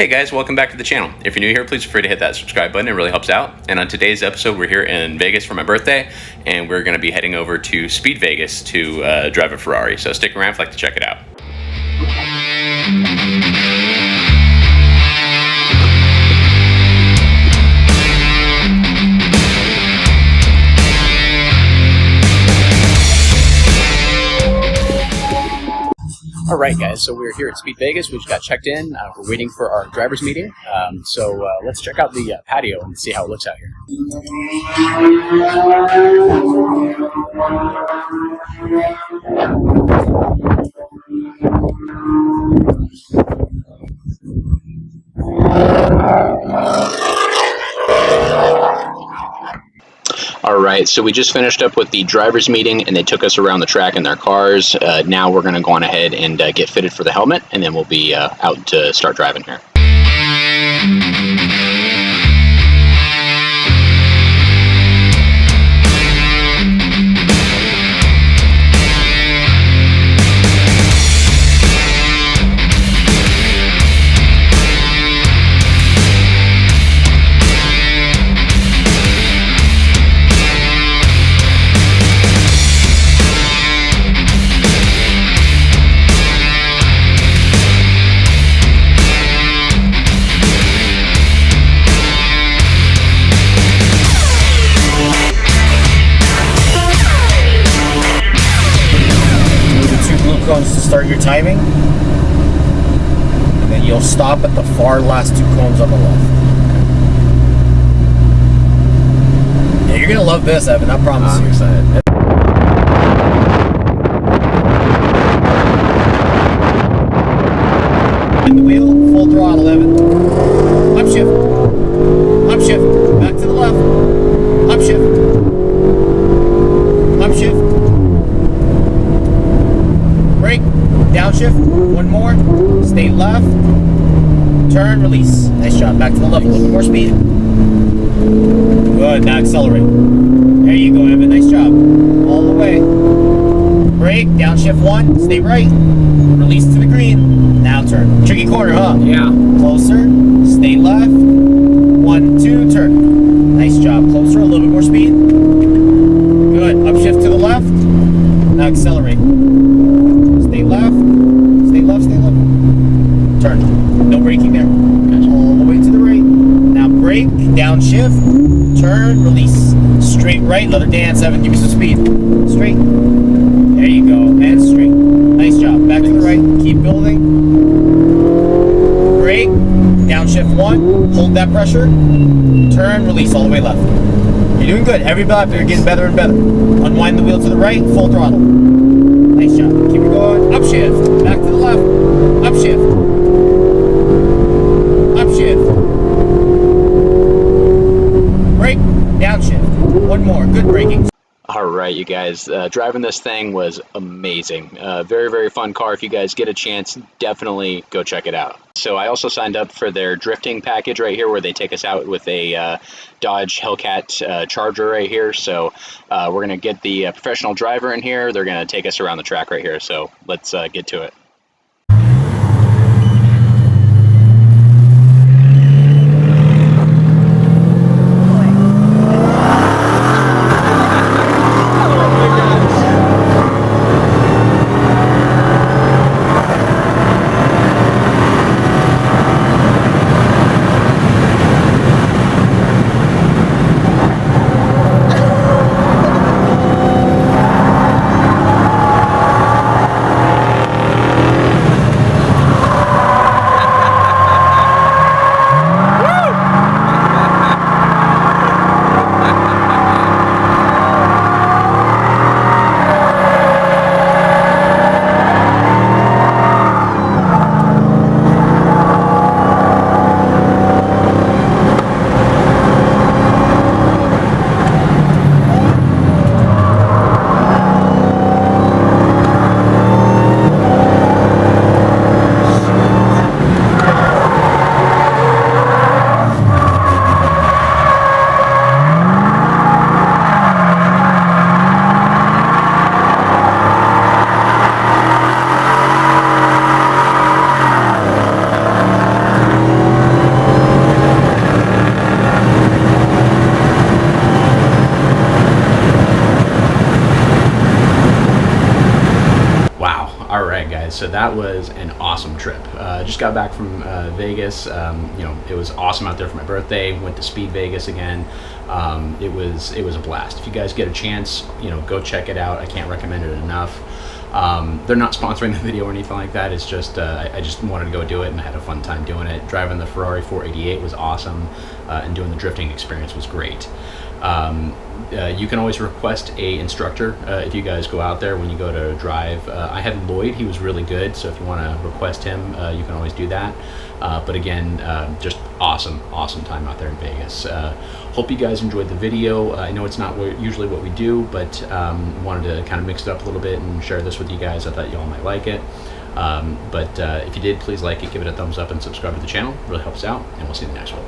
Hey guys, welcome back to the channel. If you're new here, please feel free to hit that subscribe button. It really helps out. And on today's episode, we're here in Vegas for my birthday, and we're going to be heading over to Speed Vegas to drive a Ferrari. So stick around if you'd like to check it out. All right, guys, so we're here at Speed Vegas. We just got checked in. We're waiting for our driver's meeting. So let's check out the patio and see how it looks out here. Alright, so we just finished up with the driver's meeting and they took us around the track in their cars. Now we're going to go on ahead and get fitted for the helmet, and then we'll be out to start driving here. Cones to start your timing, and then you'll stop at the far last two cones on the left. Yeah, you're gonna love this, Evan, I promise you. I'm excited. In the wheel, full throttle, Evan. Upshift. Upshift. Back to the left. Upshift. Upshift. Brake, downshift, one more, stay left, turn, release. Nice job, back to the left, a little bit more speed. Good, now accelerate. There you go, Evan, nice job. All the way. Brake, downshift one, stay right, release to the green, now turn. Tricky corner, huh? Yeah. Closer, stay left, 1, 2, turn. Nice job, closer, a little bit more speed. Good, upshift to the left, now accelerate. Stay left, stay left, stay left. Turn. No braking there. All the way to the right. Now brake, downshift, turn, release. Straight right, let her dance, Evan, give me some speed. Straight. There you go, and straight. Nice job. Back to the right, keep building. Brake, downshift one, hold that pressure. Turn, release, all the way left. You're doing good. Every lap you're getting better and better. Unwind the wheel to the right, full throttle. Nice job. Keep it going. Upshift. Back to the left. Upshift. Upshift. Brake. Downshift. One more. Good braking. Alright, you guys, driving this thing was amazing. Very, very fun car. If you guys get a chance, definitely go check it out. So I also signed up for their drifting package right here, where they take us out with a Dodge Hellcat Charger right here. So we're going to get the professional driver in here. They're going to take us around the track right here. So let's get to it. guys, so that was an awesome trip. Just got back from Vegas. It was awesome out there for my birthday. Went to Speed Vegas again. It was a blast. If you guys get a chance, go check it out. I can't recommend it enough. They're not sponsoring the video or anything like that. It's just I just wanted to go do it, and I had a fun time doing it. Driving the Ferrari 488 was awesome, and doing the drifting experience was great. You can always request a instructor if you guys go out there when you go to drive. I had Lloyd, he was really good, so if you want to request him, you can always do that. But again, just awesome time out there in Vegas. Hope you guys enjoyed the video. I know it's not usually what we do, but wanted to kind of mix it up a little bit and share this with you guys. I thought you all might like it. But if you did, please like it, give it a thumbs up, and subscribe to the channel. It really helps out, and we'll see you in the next one.